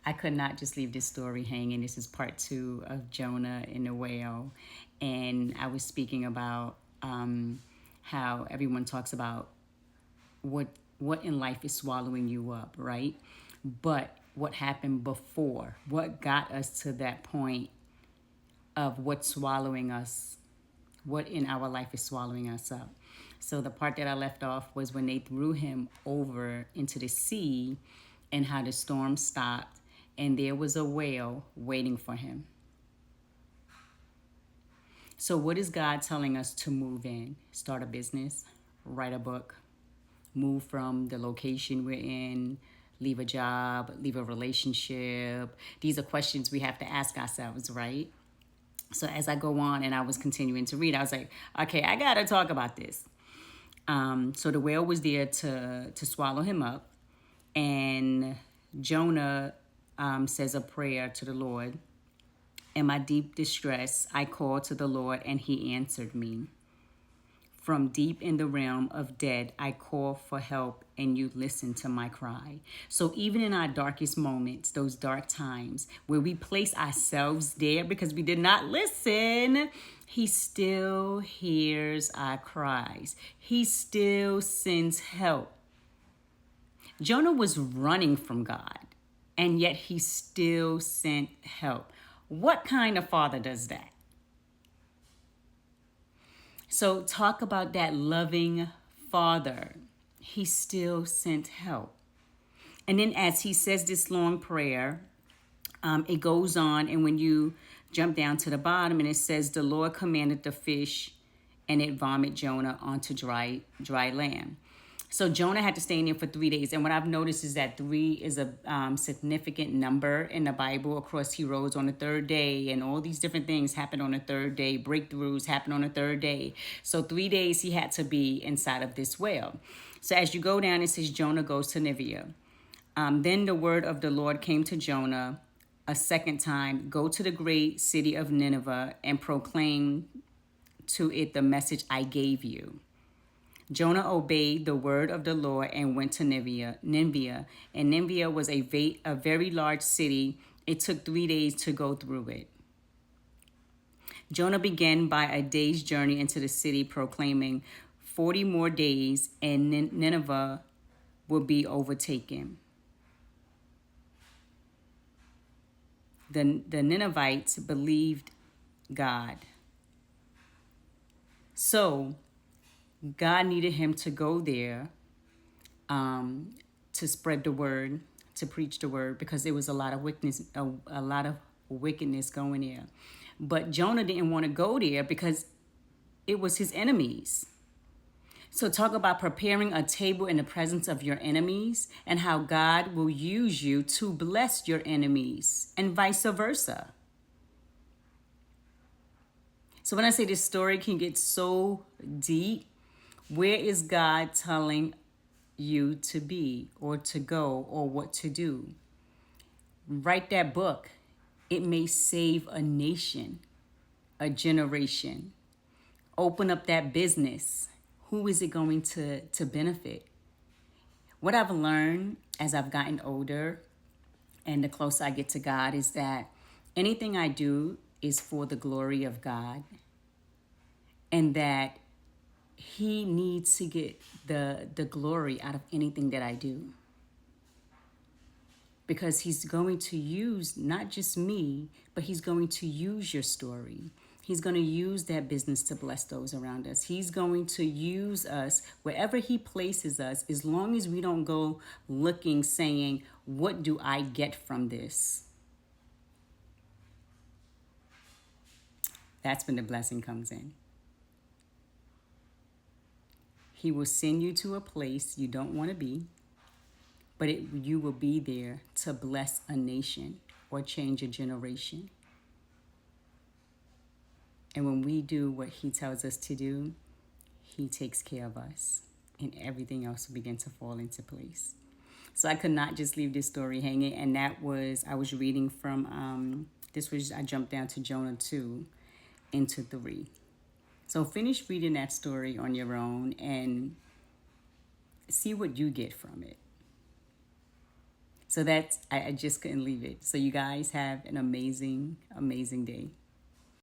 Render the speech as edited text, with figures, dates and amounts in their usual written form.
I could not just leave this story hanging. This is part two of Jonah and the whale. And I was speaking about how everyone talks about what what in life is swallowing you up, right? But what happened before? What got us to that point of what's swallowing us? What in our life is swallowing us up? So the part that I left off was when they threw him over into the sea and how the storm stopped and there was a whale waiting for him. So what is God telling us to move in? Start a business, write a book, move from the location we're in, leave a job, leave a relationship. These are questions we have to ask ourselves, right? So as I go on and I was continuing to read, I was like, okay, I got to talk about this. So the whale was there to swallow him up. And Jonah says a prayer to the Lord. In my deep distress, I called to the Lord and he answered me. From deep in the realm of dead, I call for help and you listen to my cry. So even in our darkest moments, those dark times where we place ourselves there because we did not listen, he still hears our cries. He still sends help. Jonah was running from God, and yet he still sent help. What kind of father does that? So talk about that loving father. He still sent help. And then as he says this long prayer, it goes on. And when you jump down to the bottom and it says, the Lord commanded the fish and it vomit Jonah onto dry land. So Jonah had to stay in there for 3 days. And what I've noticed is that 3 is a significant number in the Bible. Of course, he rose on the third day and all these different things happened on the third day. Breakthroughs happened on the third day. So 3 days he had to be inside of this whale. So as you go down, it says Jonah goes to Nineveh. Then the word of the Lord came to Jonah a second time. Go to the great city of Nineveh and proclaim to it the message I gave you. Jonah obeyed the word of the Lord and went to Nineveh. And Nineveh was a very large city. It took 3 days to go through it. Jonah began by a day's journey into the city, proclaiming 40 more days and Nineveh will be overtaken. The Ninevites believed God. So God needed him to go there to spread the word, to preach the word, because there was a lot of wickedness going there. But Jonah didn't want to go there because it was his enemies. So talk about preparing a table in the presence of your enemies and how God will use you to bless your enemies and vice versa. So when I say this story can get so deep, where is God telling you to be or to go or what to do? Write that book. It may save a nation, a generation. Open up that business. Who is it going to benefit? What I've learned as I've gotten older and the closer I get to God is that anything I do is for the glory of God, and that he needs to get the glory out of anything that I do. Because he's going to use not just me, but he's going to use your story. He's going to use that business to bless those around us. He's going to use us wherever he places us, as long as we don't go looking, saying, what do I get from this? That's when the blessing comes in. He will send you to a place you don't want to be, but you will be there to bless a nation or change a generation. And when we do what he tells us to do, he takes care of us, and everything else will begin to fall into place. So I could not just leave this story hanging. And that was, I was reading from, I jumped down to Jonah 2 into 3. So finish reading that story on your own and see what you get from it. So that's, I just couldn't leave it. So you guys have an amazing, amazing day.